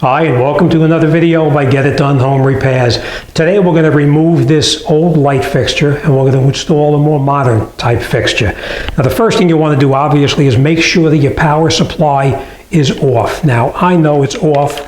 Hi, and welcome to another video by Get It Done Home Repairs. Today we're going to remove this old light fixture and we're going to install a more modern type fixture. Now the first thing you want to do obviously is make sure that your power supply is off. Now I know it's off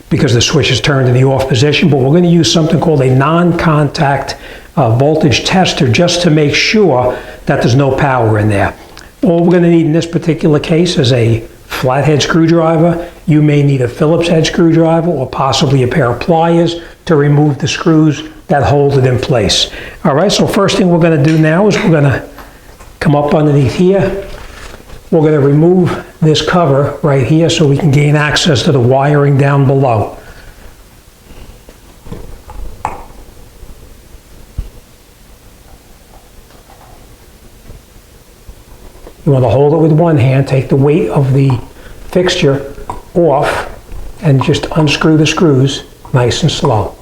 because the switch is turned in the off position, but we're going to use something called a non-contact voltage tester just to make sure that there's no power in there. All we're going to need in this particular case is a flathead screwdriver. You may need a Phillips head screwdriver or possibly a pair of pliers to remove the screws that hold it in place. All right, so first thing we're going to do now is we're going to come up underneath here. We're going to remove this cover right here so we can gain access to the wiring down below. You want to hold it with one hand, take the weight of the fixture off, and just unscrew the screws nice and slow.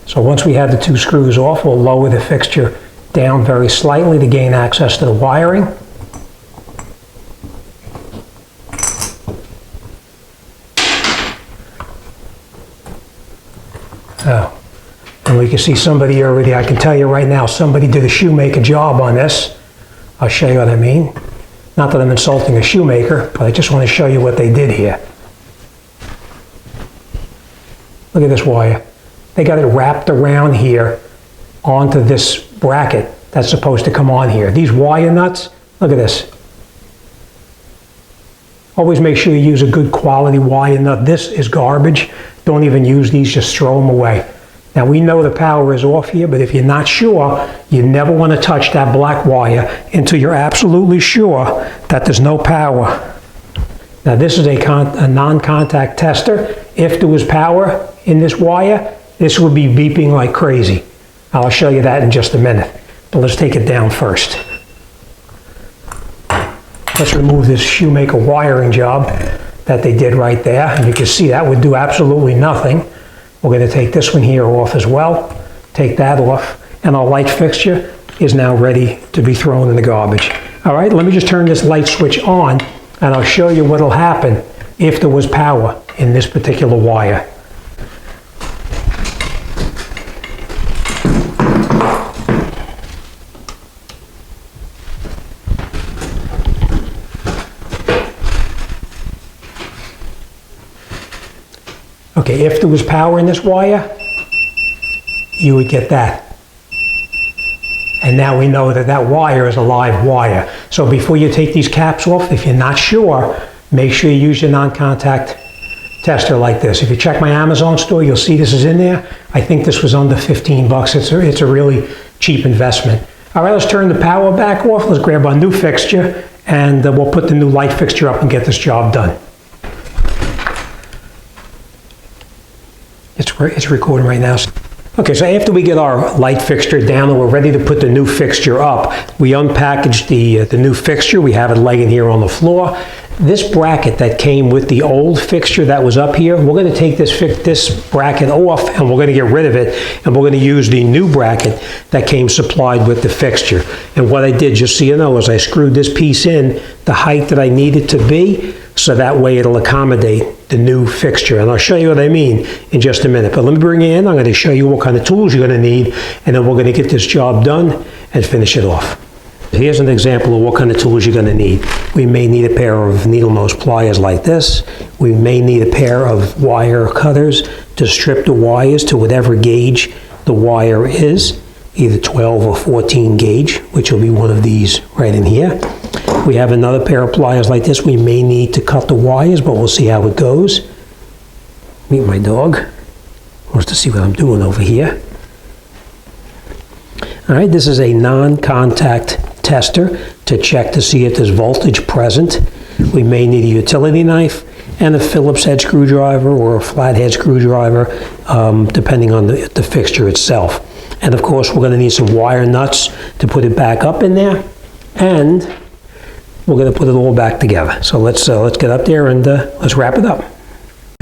So once we have the two screws off, we'll lower the fixture down very slightly to gain access to the wiring. Oh, and we can see somebody already, I can tell you right now, somebody did a shoemaker job on this. I'll show you what I mean. Not that I'm insulting a shoemaker, but I just want to show you what they did here. Look at this wire. They got it wrapped around here onto this bracket that's supposed to come on here. These wire nuts, look at this. Always make sure you use a good quality wire nut. This is garbage. Don't even use these, just throw them away. Now we know the power is off here, but if you're not sure, you never want to touch that black wire until you're absolutely sure that there's no power. Now this is a non-contact tester. If there was power in this wire, this would be beeping like crazy. I'll show you that in just a minute, but let's take it down first. Let's remove this shoemaker wiring job that they did right there. And you can see that would do absolutely nothing. We're going to take this one here off as well. Take that off. And our light fixture is now ready to be thrown in the garbage. All right, let me just turn this light switch on and I'll show you what will happen if there was power in this particular wire. Okay, if there was power in this wire, you would get that. And now we know that that wire is a live wire. So before you take these caps off, if you're not sure, make sure you use your non-contact tester like this. If you check my Amazon store, you'll see this is in there. I think this was under 15 bucks. It's a really cheap investment. All right, let's turn the power back off. Let's grab our new fixture and we'll put the new light fixture up and get this job done. It's recording right now. Okay, so after we get our light fixture down and we're ready to put the new fixture up, we unpackaged the new fixture. We have it laying here on the floor. This bracket that came with the old fixture that was up here, we're going to take this bracket off and we're going to get rid of it, and we're going to use the new bracket that came supplied with the fixture. And what I did, just so you know, is I screwed this piece in the height that I need it to be, so that way it'll accommodate the new fixture. And I'll show you what I mean in just a minute. But let me bring you in. I'm going to show you what kind of tools you're going to need, and then we're going to get this job done and finish it off. Here's an example of what kind of tools you're going to need. We may need a pair of needle nose pliers like this. We may need a pair of wire cutters to strip the wires to whatever gauge the wire is, either 12 or 14 gauge, which will be one of these right in here. We have another pair of pliers like this. We may need to cut the wires, but we'll see how it goes. Meet my dog. Wants to see what I'm doing over here. All right, this is a non-contact tester to check to see if there's voltage present. We may need a utility knife and a Phillips head screwdriver or a flathead screwdriver, depending on the fixture itself. And of course, we're going to need some wire nuts to put it back up in there, and we're going to put it all back together. So let's get up there and let's wrap it up.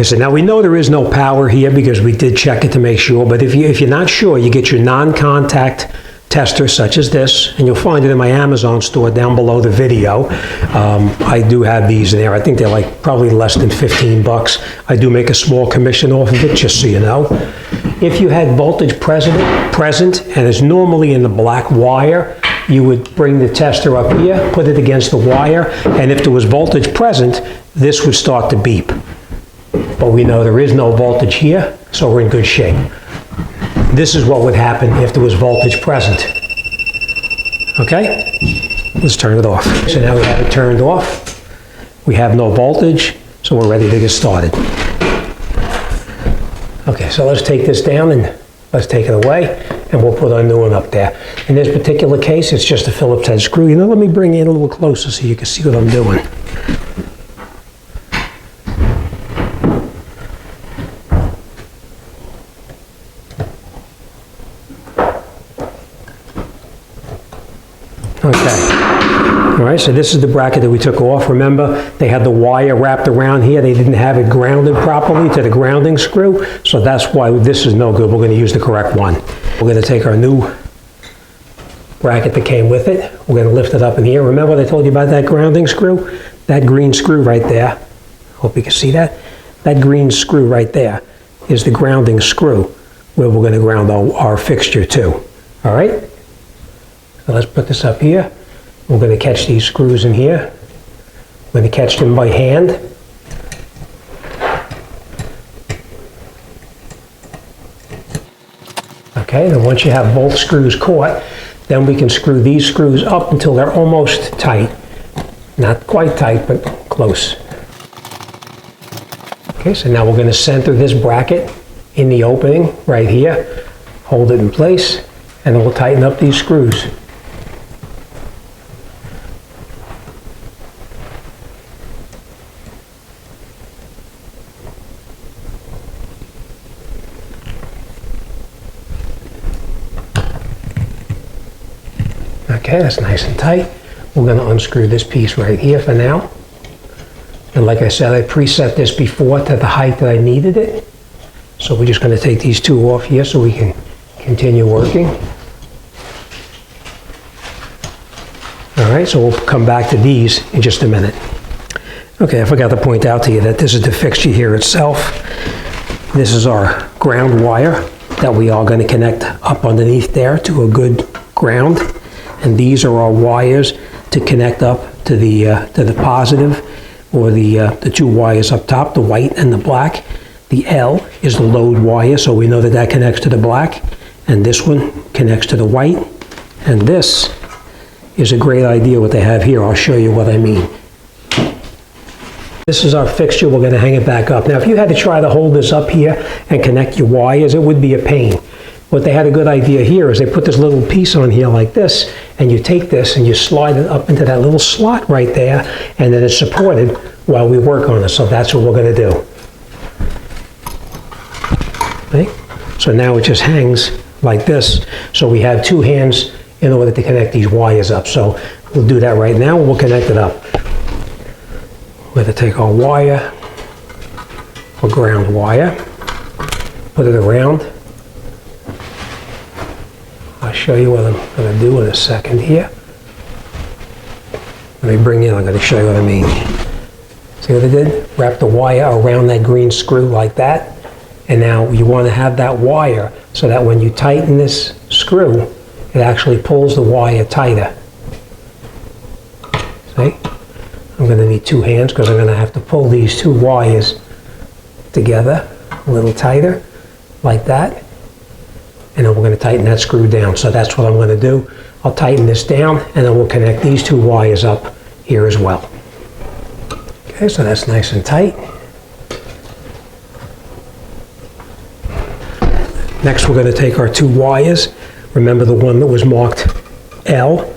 So now we know there is no power here because we did check it to make sure, but if you're not sure, you get your non-contact tester such as this, and you'll find it in my Amazon store down below the video. I do have these there. I think they're like probably less than 15 bucks. I do make a small commission off of it, just so you know. If you had voltage present and it's normally in the black wire, you would bring the tester up here, put it against the wire, and if there was voltage present, this would start to beep. But we know there is no voltage here, so we're in good shape. This is what would happen if there was voltage present. Okay? Let's turn it off. So now we have it turned off. We have no voltage, so we're ready to get started. Okay, so let's take this down and let's take it away, and we'll put our new one up there. In this particular case, it's just a Phillips head screw. You know, let me bring you in a little closer so you can see what I'm doing. Okay. All right, so this is the bracket that we took off. Remember, they had the wire wrapped around here. They didn't have it grounded properly to the grounding screw, so that's why this is no good. We're going to use the correct one. We're going to take our new bracket that came with it. We're going to lift it up in here. Remember what I told you about that grounding screw? That green screw right there. Hope you can see that. That green screw right there is the grounding screw where we're going to ground our fixture to. All right? So let's put this up here. We're going to catch these screws in here. We're going to catch them by hand. Okay, then once you have both screws caught, then we can screw these screws up until they're almost tight. Not quite tight, but close. Okay, so now we're going to center this bracket in the opening right here. Hold it in place, and then we'll tighten up these screws. Okay, that's nice and tight. We're going to unscrew this piece right here for now. And like I said, I preset this before to the height that I needed it. So we're just going to take these two off here so we can continue working. All right, so we'll come back to these in just a minute. Okay, I forgot to point out to you that this is the fixture here itself. This is our ground wire that we are going to connect up underneath there to a good ground. And these are our wires to connect up to the positive, or the two wires up top, the white and the black. The L is the load wire, so we know that that connects to the black, and this one connects to the white. And this is a great idea what they have here. I'll show you what I mean. This is our fixture. We're going to hang it back up. Now, if you had to try to hold this up here and connect your wires, it would be a pain. What they had a good idea here is they put this little piece on here like this, and you take this and you slide it up into that little slot right there, and then it's supported while we work on it. So that's what we're going to do. Okay? So now it just hangs like this. So we have two hands in order to connect these wires up. So we'll do that right now. We'll connect it up. We're going to take our wire, our ground wire, put it around. I'll show you what I'm going to do in a second here. Let me bring in, I'm going to show you what I mean. See what I did? Wrap the wire around that green screw like that. And now you want to have that wire so that when you tighten this screw, it actually pulls the wire tighter. See? I'm going to need two hands because I'm going to have to pull these two wires together a little tighter, like that. And then we're going to tighten that screw down. So that's what I'm going to do. I'll tighten this down, and then we'll connect these two wires up here as well. Okay, so that's nice and tight. Next, we're going to take our two wires. Remember the one that was marked L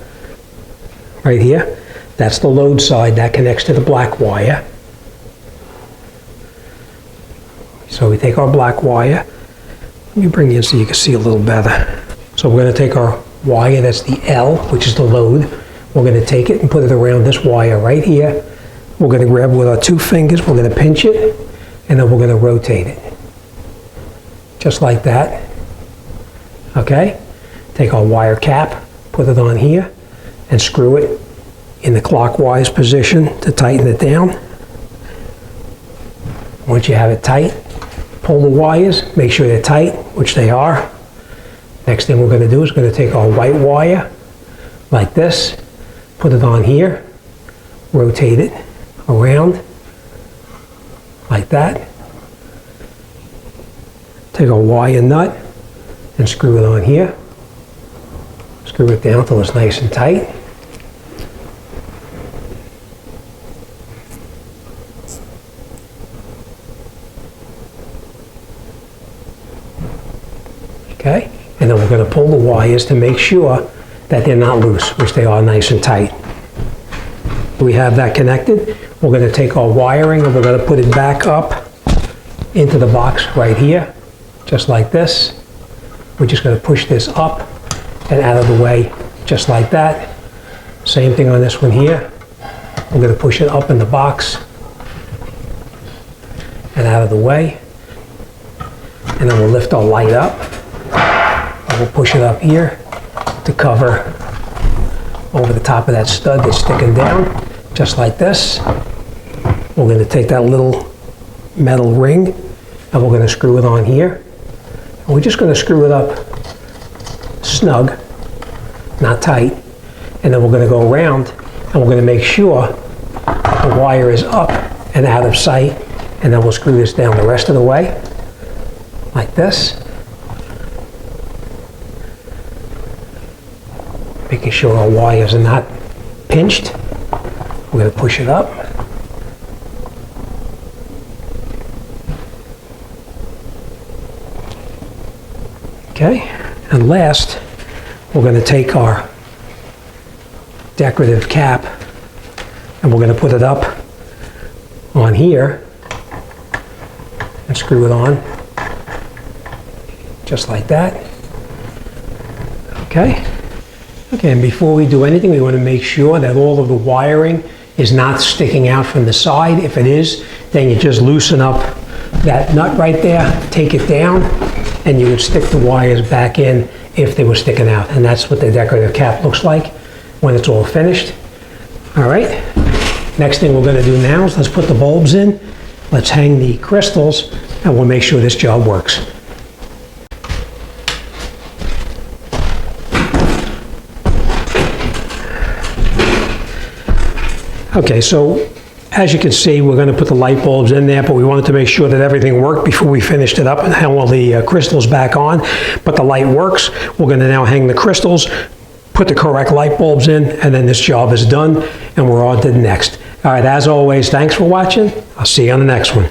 right here? That's the load side. That connects to the black wire. So we take our black wire. Let me bring you in so you can see a little better. So we're going to take our wire, that's the L, which is the load. We're going to take it and put it around this wire right here. We're going to grab with our two fingers, we're going to pinch it, and then we're going to rotate it. Just like that. Okay? Take our wire cap, put it on here, and screw it in the clockwise position to tighten it down. Once you have it tight, pull the wires, make sure they're tight, which they are. Next thing we're going to do is we're going to take our white wire, like this, put it on here, rotate it around, like that. Take a wire nut and screw it on here. Screw it down till it's nice and tight. Okay, and then we're going to pull the wires to make sure that they're not loose, which they are nice and tight. We have that connected. We're going to take our wiring and we're going to put it back up into the box right here, just like this. We're just going to push this up and out of the way, just like that. Same thing on this one here. We're going to push it up in the box and out of the way. And then we'll lift our light up. And we'll push it up here to cover over the top of that stud that's sticking down, just like this. We're going to take that little metal ring and we're going to screw it on here. And we're just going to screw it up snug, not tight. And then we're going to go around and we're going to make sure the wire is up and out of sight. And then we'll screw this down the rest of the way, like this. Making sure our wires are not pinched. We're going to push it up. Okay, and last, we're going to take our decorative cap and we're going to put it up on here and screw it on, just like that. Okay. Okay, and before we do anything, we want to make sure that all of the wiring is not sticking out from the side. If it is, then you just loosen up that nut right there, take it down, and you would stick the wires back in if they were sticking out. And that's what the decorative cap looks like when it's all finished. All right, next thing we're going to do now is let's put the bulbs in, let's hang the crystals, and we'll make sure this job works. Okay, so as you can see, we're going to put the light bulbs in there, but we wanted to make sure that everything worked before we finished it up and hang all the crystals back on. But the light works. We're going to now hang the crystals, put the correct light bulbs in, and then this job is done, and we're on to the next. All right, as always, thanks for watching. I'll see you on the next one.